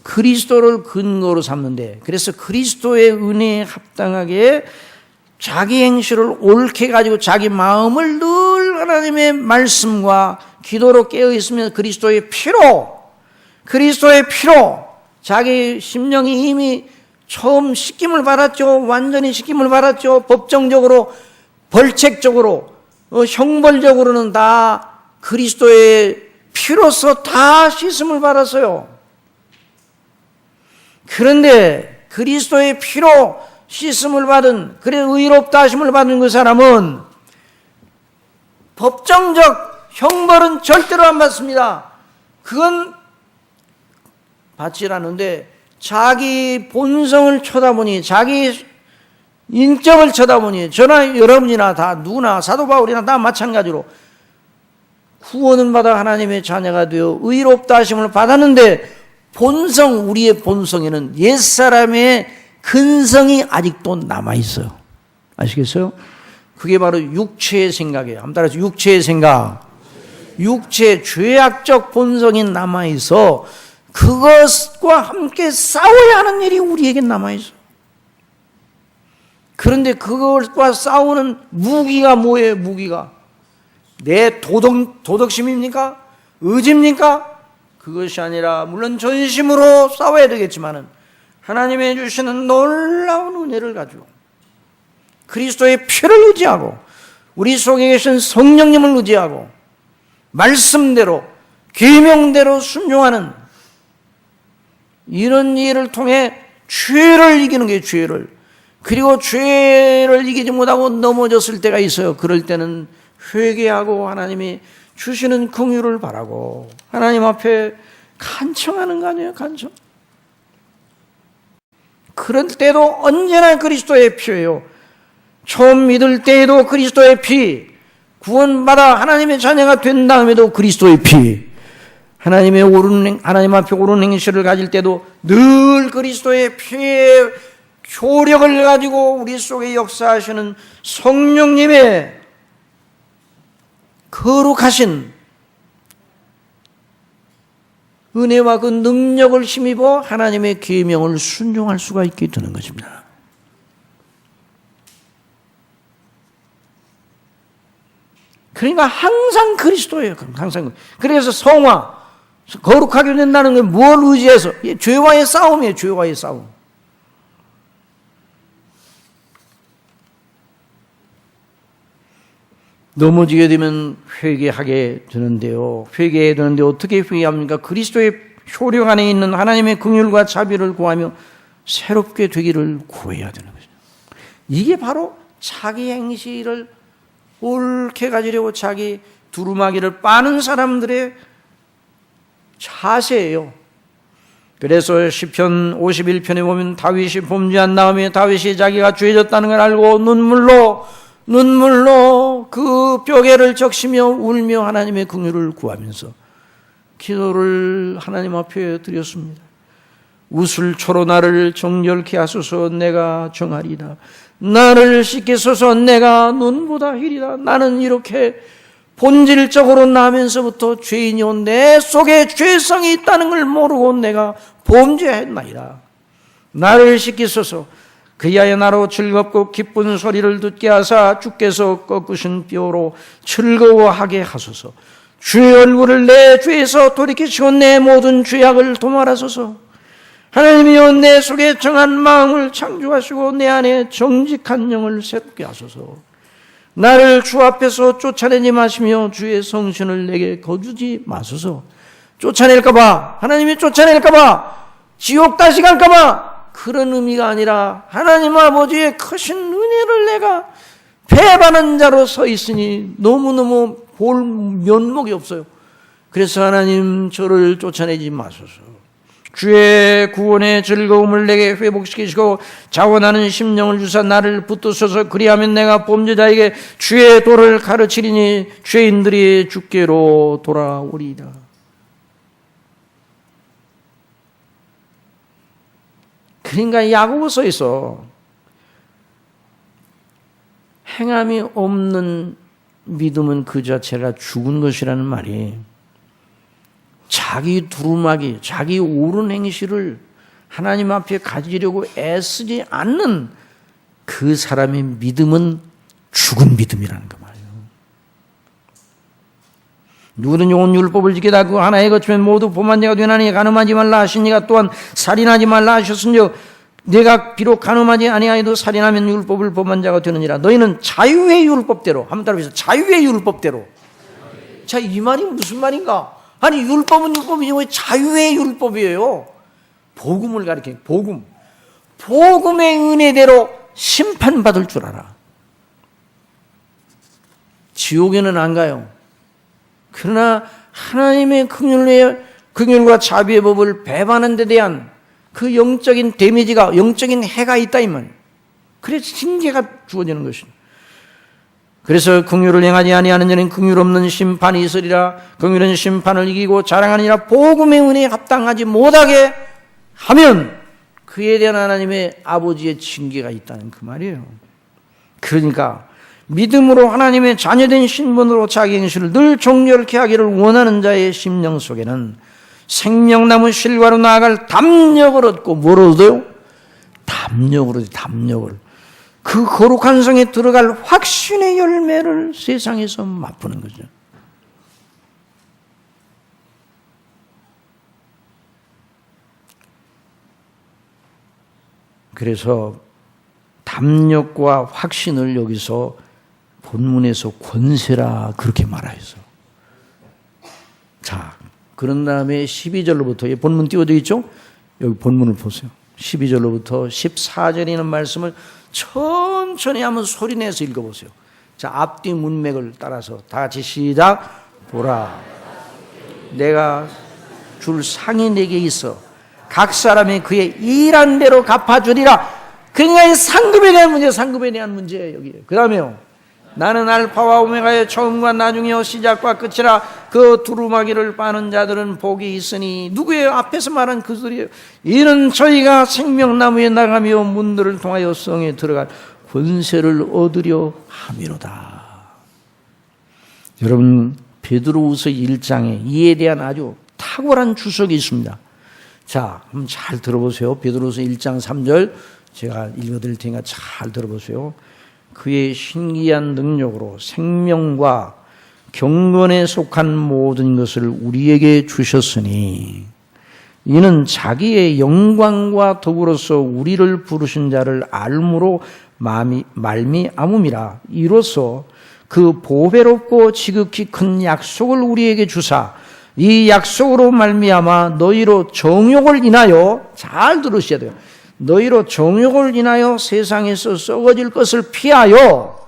그리스도를 근거로 삼는데, 그래서 그리스도의 은혜에 합당하게 자기 행실을 옳게 가지고 자기 마음을 늘 하나님의 말씀과 기도로 깨어있으면 그리스도의 피로 자기 심령이 이미 처음 씻김을 받았죠. 완전히 씻김을 받았죠. 법정적으로, 벌책적으로, 형벌적으로는 다 그리스도의 피로서 다 씻음을 받았어요. 그런데 그리스도의 피로 씻음을 받은, 그래 의롭다 하심을 받은 그 사람은 법정적 형벌은 절대로 안 받습니다. 그건 받질 않는데 자기 본성을 쳐다보니, 자기 인격을 쳐다보니, 저나 여러분이나 다 누구나 사도 바울이나 다 마찬가지로 구원을 받아 하나님의 자녀가 되어 의롭다 하심을 받았는데 본성, 우리의 본성에는 옛사람의 근성이 아직도 남아있어요. 아시겠어요? 그게 바로 육체의 생각이에요. 한번 따라서 육체의 생각. 육체의 죄악적 본성이 남아있어 그것과 함께 싸워야 하는 일이 우리에게 남아있어요. 그런데 그것과 싸우는 무기가 뭐예요? 무기가 내 도덕심입니까? 의지입니까? 그것이 아니라 물론 전심으로 싸워야 되겠지만은 하나님의 주시는 놀라운 은혜를 가지고 그리스도의 피를 의지하고 우리 속에 계신 성령님을 의지하고 말씀대로 계명대로 순종하는 이런 일을 통해 죄를 이기는 게 죄를. 그리고 죄를 이기지 못하고 넘어졌을 때가 있어요. 그럴 때는 회개하고 하나님이 주시는 긍휼을 바라고 하나님 앞에 간청하는 거 아니에요? 간청. 그럴 때도 언제나 그리스도의 피예요. 처음 믿을 때에도 그리스도의 피, 구원받아 하나님의 자녀가 된 다음에도 그리스도의 피, 하나님 앞에 옳은 행실을 가질 때도 늘 그리스도의 피의 효력을 가지고 우리 속에 역사하시는 성령님의 거룩하신 은혜와 그 능력을 힘입어 하나님의 계명을 순종할 수가 있게 되는 것입니다. 그러니까 항상 그리스도예요. 항상. 그래서 성화, 거룩하게 된다는 게 뭘 의지해서? 죄와의 싸움이에요. 죄와의 싸움. 넘어지게 되면 회개하게 되는데요. 회개해야 되는데 어떻게 회개합니까? 그리스도의 효력 안에 있는 하나님의 긍휼과 자비를 구하며 새롭게 되기를 구해야 되는 거죠. 이게 바로 자기 행실을 옳게 가지려고 자기 두루마기를 빠는 사람들의 자세예요. 그래서 시편 51편에 보면 다윗이 범죄한 다음에 다윗이 자기가 죄졌다는 걸 알고 눈물로 그 뼈개를 적시며 울며 하나님의 긍휼을 구하면서 기도를 하나님 앞에 드렸습니다. 우슬초로 나를 정결케 하소서. 내가 정하리이다. 나를 씻기소서. 내가 눈보다 희리다. 나는 이렇게 본질적으로 나면서부터 죄인이요 내 속에 죄성이 있다는 걸 모르고 내가 범죄했나이다. 나를 씻기소서. 그리하여 나로 즐겁고 기쁜 소리를 듣게 하사 주께서 꺾으신 뼈로 즐거워하게 하소서. 주의 얼굴을 내 죄에서 돌이키시고 내 모든 죄악을 도말하소서. 하나님이여 내 속에 정한 마음을 창조하시고 내 안에 정직한 영을 새롭게 하소서. 나를 주 앞에서 쫓아내지 마시며 주의 성신을 내게 거두지 마소서. 쫓아낼까봐, 하나님이 쫓아낼까봐, 지옥 다시 갈까봐 그런 의미가 아니라 하나님 아버지의 크신 은혜를 내가 배반한 자로 서 있으니 너무너무 볼 면목이 없어요. 그래서 하나님 저를 쫓아내지 마소서. 주의 구원의 즐거움을 내게 회복시키시고 자원하는 심령을 주사 나를 붙드소서. 그리하면 내가 범죄자에게 주의 도를 가르치리니 죄인들이 주께로 돌아오리이다. 그러니까 야고보서에서 행함이 없는 믿음은 그 자체가 죽은 것이라는 말이 자기 두루마기, 자기 옳은 행실을 하나님 앞에 가지려고 애쓰지 않는 그 사람의 믿음은 죽은 믿음이라는 거 말이에요. 누구든 온 율법을 지키다 그 하나에 거치면 모두 범한 자가 되나니 간음하지 말라 하시니가 또한 살인하지 말라 하셨은즉 내가 비록 간음하지 아니하여도 살인하면 율법을 범한 자가 되느니라. 너희는 자유의 율법대로, 한번 따라해서 자유의 율법대로. 자, 이 말이 무슨 말인가? 아니 율법은 율법이지 왜 자유의 율법이에요? 복음을 가리키는 복음. 복음의 은혜대로 심판받을 줄 알아. 지옥에는 안 가요. 그러나 하나님의 긍휼과 자비의 법을 배반한 데 대한 그 영적인 데미지가, 영적인 해가 있다 이 말이에요. 그래서 징계가 주어지는 것입니다. 그래서 긍휼을 행하지 아니하는 자는 긍휼 없는 심판이 있으리라. 긍휼은 심판을 이기고 자랑하느니라. 복음의 은혜에 합당하지 못하게 하면 그에 대한 하나님의 아버지의 징계가 있다는 그 말이에요. 그러니까 믿음으로 하나님의 자녀된 신분으로 자기 행실을 늘 정결케 하기를 원하는 자의 심령 속에는 생명나무 실과로 나아갈 담력을 얻고 뭘 얻어요? 담력을 얻어요. 담력을. 그 거룩한 성에 들어갈 확신의 열매를 세상에서 맛보는 거죠. 그래서 담력과 확신을 여기서 본문에서 권세라 그렇게 말하였어. 자, 그런 다음에 12절로부터, 본문 띄워져 있죠? 여기 본문을 보세요. 12절로부터 14절에 있는 말씀을 천천히 한번 소리내서 읽어보세요. 자, 앞뒤 문맥을 따라서 다 같이 시작. 보라, 내가 줄 상이 내게 있어 각 사람이 그의 일한 대로 갚아주리라. 그러니까 이 상급에 대한 문제, 상급에 대한 문제예요. 여기. 그 다음에요, 나는 알파와 오메가의 처음과 나중이요 시작과 끝이라. 그 두루마기를 빠는 자들은 복이 있으니. 누구예요? 앞에서 말한 그들이에요. 이는 저희가 생명나무에 나가며 문들을 통하여 성에 들어갈 권세를 얻으려 함이로다. 여러분, 베드로후서 1장에 이에 대한 아주 탁월한 주석이 있습니다. 자, 한번 잘 들어보세요. 베드로후서 1장 3절 제가 읽어드릴 테니까 잘 들어보세요. 그의 신기한 능력으로 생명과 경건에 속한 모든 것을 우리에게 주셨으니 이는 자기의 영광과 더불어서 우리를 부르신 자를 알므로 말미암음이라. 이로써 그 보배롭고 지극히 큰 약속을 우리에게 주사 이 약속으로 말미암아 너희로 정욕을 인하여, 잘 들으셔야 돼요, 너희로 정욕을 인하여 세상에서 썩어질 것을 피하여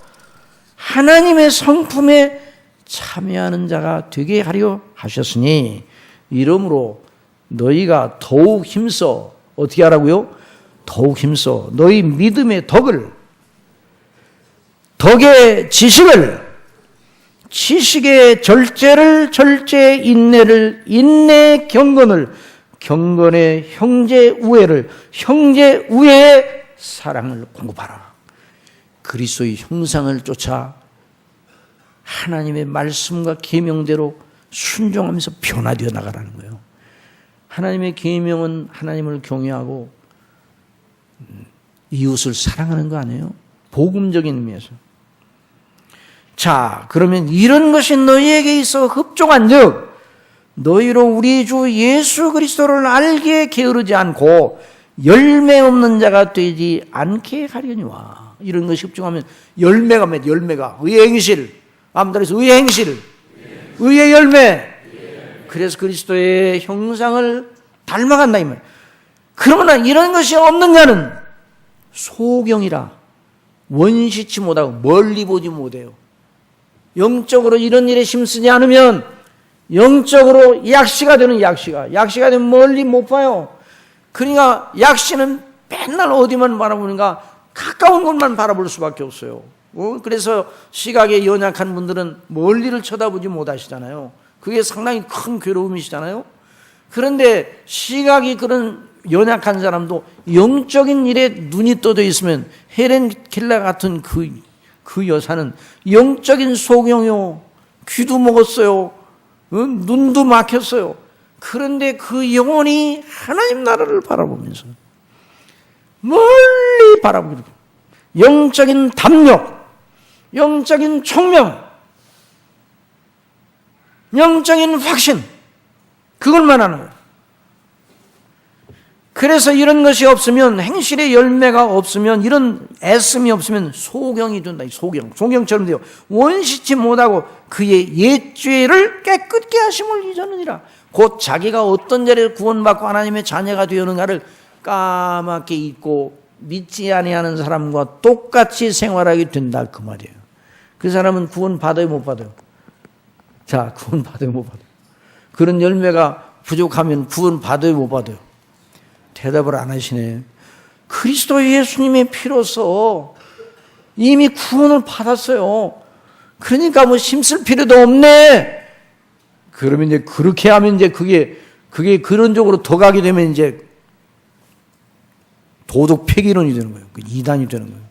하나님의 성품에 참여하는 자가 되게 하려 하셨으니 이러므로 너희가 더욱 힘써, 어떻게 하라고요? 더욱 힘써 너희 믿음의 덕의 지식을, 지식의 절제를, 절제의 인내를, 인내의 경건을, 경건의 형제 우애를, 형제 우애의 사랑을 공급하라. 그리스도의 형상을 쫓아 하나님의 말씀과 계명대로 순종하면서 변화되어 나가라는 거예요. 하나님의 계명은 하나님을 경외하고 이웃을 사랑하는 거 아니에요? 복음적인 의미에서. 자, 그러면 이런 것이 너희에게 있어 흡족한즉 너희로 우리 주 예수 그리스도를 알게 게으르지 않고 열매 없는 자가 되지 않게 하려니와. 이런 것이 흡족하면 열매가 맺, 열매가 의의 행실, 암달에서 의의 행실, 의의 열매. 그래서 그리스도의 형상을 닮아간다 이 말. 그러나 이런 것이 없는 자는 소경이라 원시치 못하고 멀리 보지 못해요. 영적으로 이런 일에 힘쓰지 않으면 영적으로 약시가 되는, 약시가 되면 멀리 못 봐요. 그러니까 약시는 맨날 어디만 바라보는가? 가까운 곳만 바라볼 수밖에 없어요. 그래서 시각에 연약한 분들은 멀리를 쳐다보지 못하시잖아요. 그게 상당히 큰 괴로움이시잖아요. 그런데 시각이 그런 연약한 사람도 영적인 일에 눈이 떠져 있으면, 헬렌 켈러 같은 그 여사는 영적인 소경이요, 귀도 먹었어요, 눈도 막혔어요. 그런데 그 영혼이 하나님 나라를 바라보면서 멀리 바라보고, 영적인 담력, 영적인 총명, 영적인 확신, 그걸만 하는 거예요. 그래서 이런 것이 없으면, 행실의 열매가 없으면, 이런 애씀이 없으면 소경이 된다. 소경처럼 돼요. 원시치 못하고 그의 옛죄를 깨끗게 하심을 잊었느니라. 곧 자기가 어떤 자리에 구원받고 하나님의 자녀가 되었는가를 까맣게 잊고 믿지 아니하는 사람과 똑같이 생활하게 된다, 그 말이에요. 그 사람은 구원 받아요, 못 받아요? 자, 구원 받아요, 못 받아요? 그런 열매가 부족하면 구원 받아요, 못 받아요? 대답을 안 하시네. 그리스도 예수님의 피로서 이미 구원을 받았어요. 그러니까 뭐 힘쓸 필요도 없네. 그러면 이제 그렇게 하면 이제 그게 그런 쪽으로 더 가게 되면 이제 도덕 폐기론이 되는 거예요. 이단이 되는 거예요.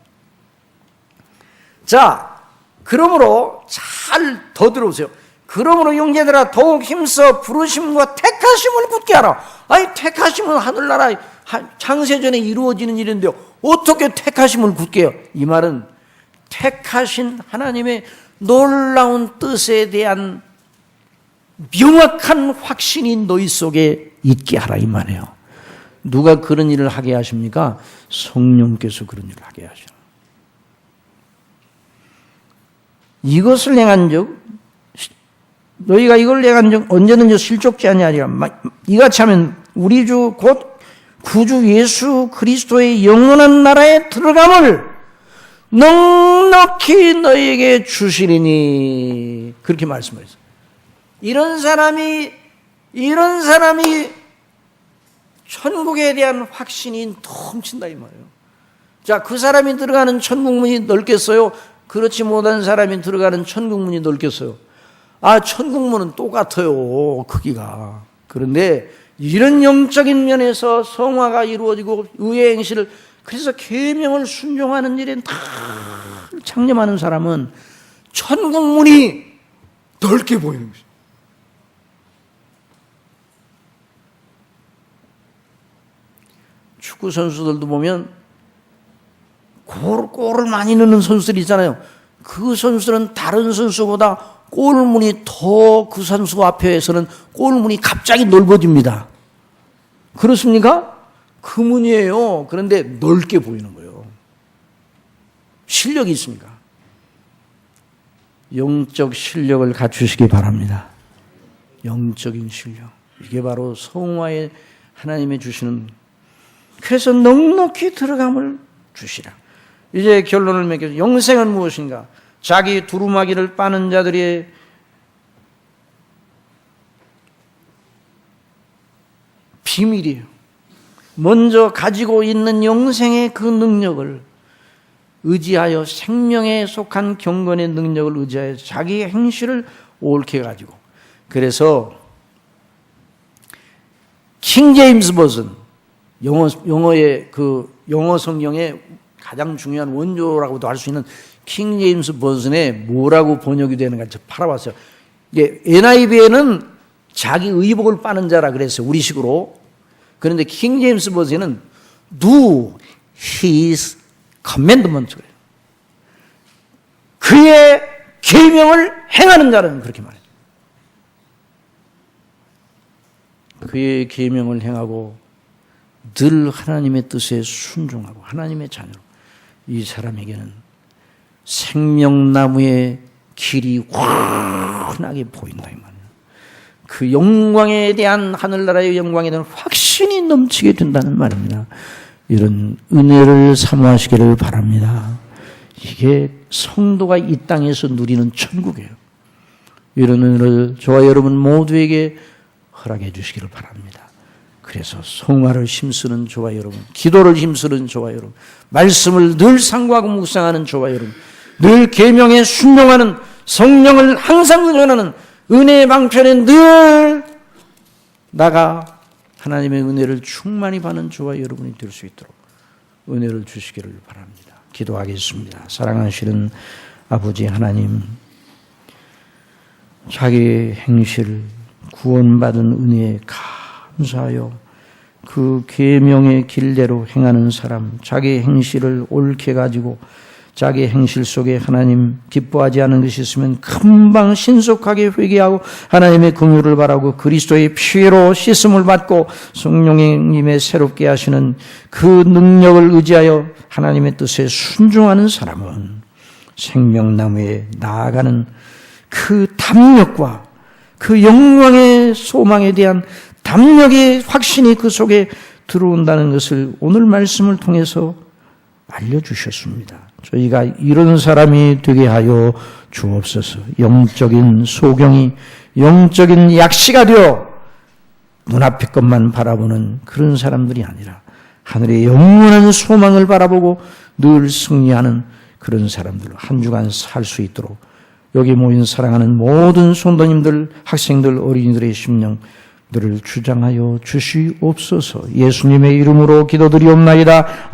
자, 그러므로 잘 더 들어보세요. 그러므로 형제들아 더욱 힘써 부르심과 택하심을 굳게 하라. 아니, 택하심은 하늘나라 창세전에 이루어지는 일인데요, 어떻게 택하심을 굳게 해요? 이 말은 택하신 하나님의 놀라운 뜻에 대한 명확한 확신이 너희 속에 있게 하라, 이 말이에요. 누가 그런 일을 하게 하십니까? 성령께서 그런 일을 하게 하셔. 이것을 행한 즉 너희가 이걸 내가 언제든지 실족제하냐 아니라 이같이 하면 우리 주 곧 구주 예수 그리스도의 영원한 나라에 들어감을 넉넉히 너희에게 주시리니 그렇게 말씀하셨어요. 이런 사람이 천국에 대한 확신이 넘친다 이 말이에요. 자, 그 사람이 들어가는 천국문이 넓겠어요? 그렇지 못한 사람이 들어가는 천국문이 넓겠어요? 아, 천국문은 똑같아요, 크기가. 그런데 이런 영적인 면에서 성화가 이루어지고 의의 행실을, 그래서 계명을 순종하는 일에 다 창념하는 사람은 천국문이 넓게 보이는 것이죠. 축구 선수들도 보면 골을 많이 넣는 선수들이 있잖아요. 그 선수는 다른 선수보다 골문이 더 그 선수 앞에서는 골문이 갑자기 넓어집니다. 그렇습니까? 그 문이에요. 그런데 넓게 보이는 거예요. 실력이 있습니까? 영적 실력을 갖추시기 바랍니다. 영적인 실력. 이게 바로 성화에 하나님이 주시는, 그래서 넉넉히 들어감을 주시라. 이제 결론을 맺겠습니다. 영생은 무엇인가? 자기 두루마기를 빠는 자들의 비밀이에요. 먼저 가지고 있는 영생의 그 능력을 의지하여, 생명에 속한 경건의 능력을 의지하여 자기의 행실을 옳게 가지고, 그래서 킹 제임스 버전, 영어의 그 영어 성경의 가장 중요한 원조라고도 할 수 있는 킹 제임스 버전에 뭐라고 번역이 되는가 팔아봤어요. 이게 NIV에는 자기 의복을 빠는 자라 그랬어요, 우리식으로. 그런데 킹 제임스 버전은 do his commandment, 그의 계명을 행하는 자는 그렇게 말해요. 그의 계명을 행하고 늘 하나님의 뜻에 순종하고 하나님의 자녀로, 이 사람에게는 생명나무의 길이 환하게 보인다 이 말이에요. 그 영광에 대한, 하늘나라의 영광에 대한 확신이 넘치게 된다는 말입니다. 이런 은혜를 사모하시기를 바랍니다. 이게 성도가 이 땅에서 누리는 천국이에요. 이런 은혜를 저와 여러분 모두에게 허락해 주시기를 바랍니다. 그래서 성화를 힘쓰는 저와 여러분, 기도를 힘쓰는 저와 여러분, 말씀을 늘 상고하고 묵상하는 저와 여러분, 늘 계명에 순종하는, 성령을 항상 의존하는, 은혜의 방편에 늘 나가 하나님의 은혜를 충만히 받는 저와 여러분이 될 수 있도록 은혜를 주시기를 바랍니다. 기도하겠습니다. 사랑하시는 아버지 하나님, 자기의 행실, 구원받은 은혜에 감사하여 그 계명의 길대로 행하는 사람, 자기의 행실을 옳게 가지고 자기의 행실 속에 하나님 기뻐하지 않은 것이 있으면 금방 신속하게 회개하고 하나님의 긍휼을 바라고 그리스도의 피로 씻음을 받고 성령님의 새롭게 하시는 그 능력을 의지하여 하나님의 뜻에 순종하는 사람은 생명나무에 나아가는 그 담력과 그 영광의 소망에 대한 담력의 확신이 그 속에 들어온다는 것을 오늘 말씀을 통해서 알려주셨습니다. 저희가 이런 사람이 되게 하여 주옵소서. 영적인 소경이, 영적인 약시가 되어 눈앞의 것만 바라보는 그런 사람들이 아니라 하늘의 영원한 소망을 바라보고 늘 승리하는 그런 사람들로 한 주간 살 수 있도록 여기 모인 사랑하는 모든 성도님들, 학생들, 어린이들의 심령들을 주장하여 주시옵소서. 예수님의 이름으로 기도드리옵나이다.